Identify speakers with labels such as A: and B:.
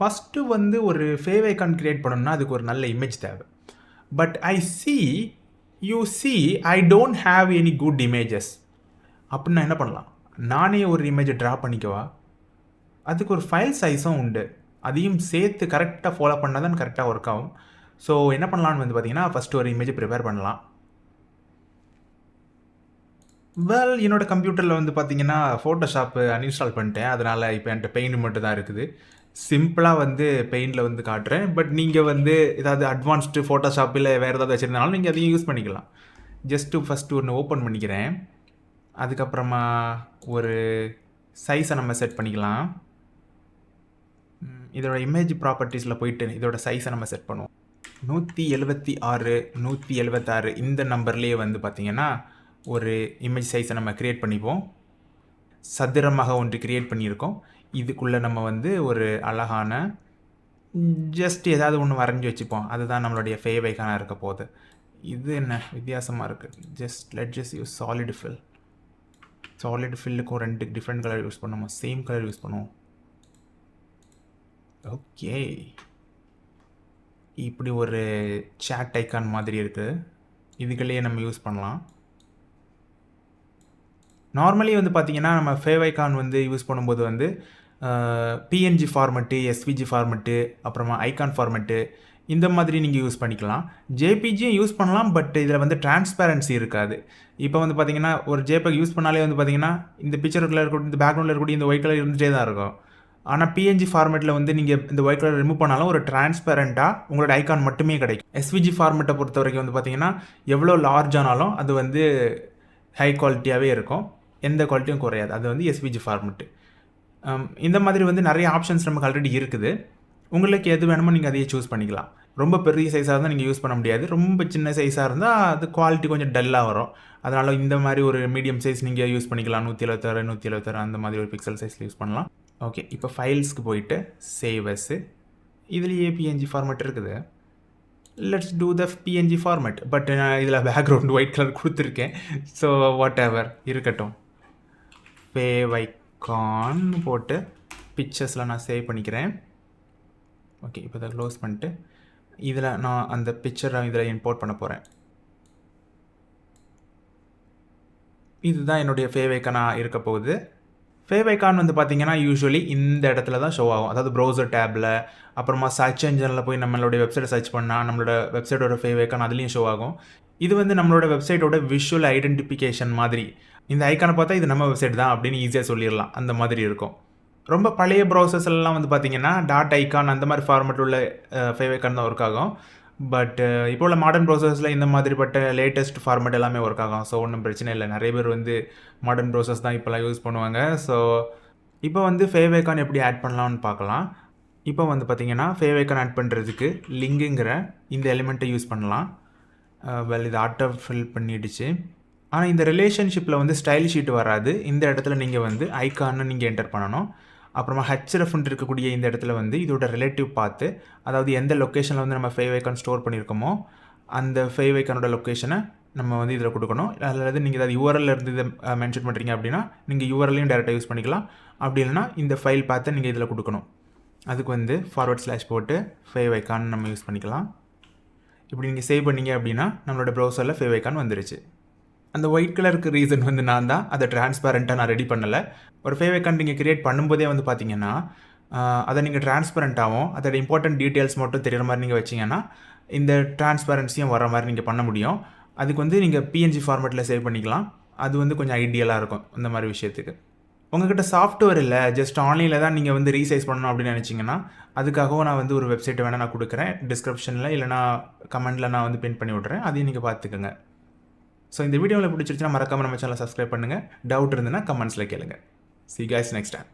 A: First வந்து ஒரு fave icon create பண்ணணும்னா அதுக்கு ஒரு நல்ல இமேஜ் தேவை. But I don't have any good images. அப்படின்னு நான் என்ன பண்ணலாம்? நானே ஒரு இமேஜை ட்ரா பண்ணிக்கவா? அதுக்கு ஒரு ஃபைல் சைஸும் உண்டு. அதையும் சேர்த்து கரெக்டாக ஃபாலோ பண்ணால் தான் கரெக்டாக ஒர்க் ஆகும். ஸோ என்ன பண்ணலான்னு வந்து பார்த்தீங்கன்னா, ஃபஸ்ட்டு ஒரு இமேஜை ப்ரிப்பேர் பண்ணலாம். என்னோட கம்ப்யூட்டரில் வந்து பார்த்தீங்கன்னா, ஃபோட்டோஷாப்பு அன்இன்ஸ்டால் பண்ணிட்டேன். அதனால் இப்போ என்கிட்ட பெயிண்ட் மட்டும் தான் இருக்குது. சிம்பிளாக வந்து பெயிண்டில் வந்து காட்டுறேன். பட் நீங்கள் வந்து ஏதாவது அட்வான்ஸ்டு ஃபோட்டோஷாப் இல்லை வேறு ஏதாவது வச்சுருந்தாலும் நீங்கள் அதையும் யூஸ் பண்ணிக்கலாம். ஜஸ்ட்டு ஃபஸ்ட்டு ஒன்று ஓப்பன் பண்ணிக்கிறேன். அதுக்கப்புறமா ஒரு சைஸை நம்ம செட் பண்ணிக்கலாம். இதோட இமேஜ் ப்ராப்பர்ட்டிஸில் போயிட்டு இதோட சைஸை நம்ம செட் பண்ணுவோம். 176 176 இந்த நம்பர்லேயே வந்து பார்த்திங்கன்னா ஒரு இமேஜ் சைஸை நம்ம க்ரியேட் பண்ணிப்போம். சதுரமாக ஒன்று க்ரியேட் பண்ணியிருக்கோம். இதுக்குள்ளே நம்ம வந்து ஒரு அழகான ஜஸ்ட் ஏதாவது ஒன்று வரைஞ்சி வச்சுப்போம். அதுதான் நம்மளுடைய ஃபேவ் ஐகானாக இருக்க போகுது. இது என்ன வித்தியாசமாக இருக்குது? லெட்ஸ் யூஸ் சாலிட் ஃபில்லுக்கும் 2 டிஃப்ரெண்ட் கலர் யூஸ் பண்ணுவோம். சேம் கலர் யூஸ் பண்ணுவோம். ஓகே, இப்படி ஒரு சேட் ஐக்கான் மாதிரி இருக்குது. இதுக்குள்ளேயே நம்ம யூஸ் பண்ணலாம். நார்மலி வந்து பார்த்திங்கன்னா நம்ம ஃபேவ் ஐகான் வந்து யூஸ் பண்ணும்போது வந்து பிஎன்ஜி ஃபார்மெட்டு, எஸ்விஜி ஃபார்மெட்டு, அப்புறமா ஐகான் ஃபார்மெட்டு இந்த மாதிரி நீங்கள் யூஸ் பண்ணிக்கலாம். ஜேபிஜியும் யூஸ் பண்ணலாம். பட் இதில் வந்து டிரான்ஸ்பேரன்சி இருக்காது. இப்போ வந்து பார்த்திங்கன்னா ஒரு ஜேபிஜி யூஸ் பண்ணாலே வந்து பார்த்திங்கன்னா இந்த பிக்சருக்குள்ளே இருக்கக்கூடிய இந்த பேக்ரவுண்டில் இருக்கக்கூடிய இந்த ஒயிட் கலர் இருந்துகிட்டே தான் இருக்கும். ஆனால் பிஎன்ஜி ஃபார்மெட்டில் வந்து நீங்கள் இந்த ஒயிட் கலர் ரிமூவ் பண்ணாலும் ஒரு டிரான்ஸ்பேரண்ட்டாக உங்களோட ஐகான் மட்டுமே கிடைக்கும். எஸ்விஜி ஃபார்மெட்டை பொறுத்த வரைக்கும் வந்து பார்த்திங்கன்னா எவ்வளோ லார்ஜ் ஆனாலும் அது வந்து ஹை குவாலிட்டியாகவே இருக்கும். எந்த குவாலிட்டியும் குறையாது. அது வந்து எஸ்விஜி ஃபார்மெட்டு. இந்த மாதிரி வந்து நிறைய ஆப்ஷன்ஸ் நமக்கு ஆல்ரெடி இருக்குது. உங்களுக்கு எது வேணுமோ நீங்கள் அதையே சூஸ் பண்ணிக்கலாம். ரொம்ப பெரிய சைஸாக இருந்தால் நீங்கள் யூஸ் பண்ண முடியாது. ரொம்ப சின்ன சைஸாக இருந்தால் அது குவாலிட்டி கொஞ்சம் டல்லாக வரும். அதனால் இந்த மாதிரி ஒரு மீடியம் சைஸ் நீங்கள் யூஸ் பண்ணிக்கலாம். 176 176 அந்த மாதிரி ஒரு பிக்சல் சைஸில் யூஸ் பண்ணலாம். ஓகே, இப்போ ஃபைல்ஸ்க்கு போயிட்டு சேவ் அஸ். இதுலேயே பிஎன்ஜி ஃபார்மெட் இருக்குது. Let's do the PNG format. But நான் இதில் பேக்ரவுண்ட் ஒயிட் கலர் கொடுத்துருக்கேன். ஸோ வாட் எவர் இருக்கட்டும். ஃபேவ் ஐகான் போட்டு பிக்சர்ஸில் நான் சேவ் பண்ணிக்கிறேன். ஓகே, இப்போ இதை க்ளோஸ் பண்ணிட்டு இதில் நான் அந்த பிக்சரை இதில் இம்போர்ட் பண்ண போகிறேன். இதுதான் என்னுடைய ஃபேவ் ஐகானாக இருக்க போகுது. ஃபேவ் ஐகான் வந்து பார்த்திங்கன்னா யூஸ்வலி இந்த இடத்துல தான் ஷோ ஆகும். அதாவது ப்ரௌசர் டேப்பில், அப்புறமா சர்ச் என்ஜினில் போய் நம்மளோட வெப்சைட்டை சர்ச் பண்ணால் நம்மளோட வெப்சைட்டோட ஃபேவ் ஐகான் அதுலேயும் ஷோ ஆகும். இது வந்து நம்மளோட வெப்சைட்டோட விஷுவல் ஐடென்டிஃபிகேஷன் மாதிரி. இந்த ஐக்கானை பார்த்தா இது நம்ம வெப்சைட் தான் அப்படின்னு ஈஸியாக சொல்லிடலாம். அந்த மாதிரி இருக்கும். ரொம்ப பழைய ப்ரௌசர்ஸ்லாம் வந்து பார்த்திங்கன்னா டாட் ஐக்கான் அந்த மாதிரி ஃபார்மெட் உள்ள ஃபேவ் ஐக்கான் தான் ஒர்க் ஆகும். பட் இப்போ உள்ள மாடர்ன் ப்ரௌசர்ஸில் இந்த மாதிரிப்பட்ட லேட்டஸ்ட் ஃபார்மெட் எல்லாமே ஒர்க் ஆகும். ஸோ ஒன்றும் பிரச்சனை இல்லை. நிறைய பேர் வந்து மாடர்ன் ப்ரௌசர்ஸ் தான் இப்போலாம் யூஸ் பண்ணுவாங்க. ஸோ இப்போ வந்து ஃபேவ் ஐக்கான் எப்படி ஆட் பண்ணலாம்னு பார்க்கலாம். இப்போ வந்து பார்த்திங்கன்னா ஃபேவ் ஐக்கான் ஆட் பண்ணுறதுக்கு லிங்குங்கிற இந்த எலிமெண்ட்டை யூஸ் பண்ணலாம். இது ஆட்டோ ஃபில் பண்ணிடுச்சு. ஆனால் இந்த ரிலேஷன்ஷிப்பில் வந்து ஸ்டைல் ஷீட் வராது. இந்த இடத்துல நீங்கள் வந்து ஐக்கான்னு நீங்கள் என்டர் பண்ணணும். அப்புறமா ஹெச்ரெஃப்னு இருக்கக்கூடிய இந்த இடத்துல வந்து இதோட ரிலேட்டிவ் பார்த்து, அதாவது எந்த லொக்கேஷனில் வந்து நம்ம ஃபேவ் ஐக்கான் ஸ்டோர் பண்ணியிருக்கோமோ அந்த ஃபேவ் ஐக்கானோட லொக்கேஷனை நம்ம வந்து இதில் கொடுக்கணும். அல்லது நீங்கள் ஏதாவது யூஆர்எல் இருந்து இதை மென்ஷன் பண்ணுறீங்க அப்படின்னா நீங்கள் யூஆர்எல்லையும் டேரெக்டாக யூஸ் பண்ணிக்கலாம். அப்படி இல்லைனா இந்த ஃபைல் பார்த்து நீங்கள் இதில் கொடுக்கணும். அதுக்கு வந்து / போட்டு ஃபேவ் ஐக்கான் நம்ம யூஸ் பண்ணிக்கலாம். இப்படி நீங்கள் சேவ் பண்ணிங்க அப்படின்னா நம்மளோட ப்ரௌசரில் ஃபேவ் ஐக்கான் வந்துருச்சு. அந்த ஒயிட் கலருக்கு ரீசன் வந்து நான் தான் அதை டிரான்ஸ்பேரண்ட்டாக நான் ரெடி பண்ணலை. ஒரு ஃபேவ் ஐக்கான் நீங்கள் கிரியேட் பண்ணும்போதே வந்து பார்த்தீங்கன்னா அதை நீங்கள் டிரான்ஸ்பரண்ட்டாகவும் அதோட இம்பார்ட்டன்ட் டீட்டெயில்ஸ் மட்டும் தெரிகிற மாதிரி நீங்கள் வச்சிங்கன்னா இந்த டிரான்ஸ்பரன்சியும் வர மாதிரி நீங்கள் பண்ண முடியும். அதுக்கு வந்து நீங்கள் பிஎன்ஜி ஃபார்மெட்டில் சேவ் பண்ணிக்கலாம். அது வந்து கொஞ்சம் ஐடியலாக இருக்கும் இந்த மாதிரி விஷயத்துக்கு. உங்கள்கிட்ட சாஃப்ட்வேர் இல்லை, ஜஸ்ட் ஆன்லைனில் தான் நீங்கள் வந்து ரீசைஸ் பண்ணணும் அப்படின்னு நினச்சிங்கன்னா அதுக்காகவும் நான் வந்து ஒரு வெப்சைட்டை வேணால் நான் கொடுக்குறேன். டிஸ்கிரிப்ஷனில் இல்லைனா கமெண்ட்டில் நான் வந்து பின் பண்ணி விட்றேன். அதையும் நீங்கள் பார்த்துக்கோங்க. ஸோ இந்த வீடியோவில் பிடிச்சிருச்சுன்னா மறக்காமல் நம்ம சேனலை சப்ஸ்கிரைப் பண்ணுங்கள். டவுட் இருந்ததுன்னா கமெண்ட்ஸில் கேளுங்க. See you guys next time.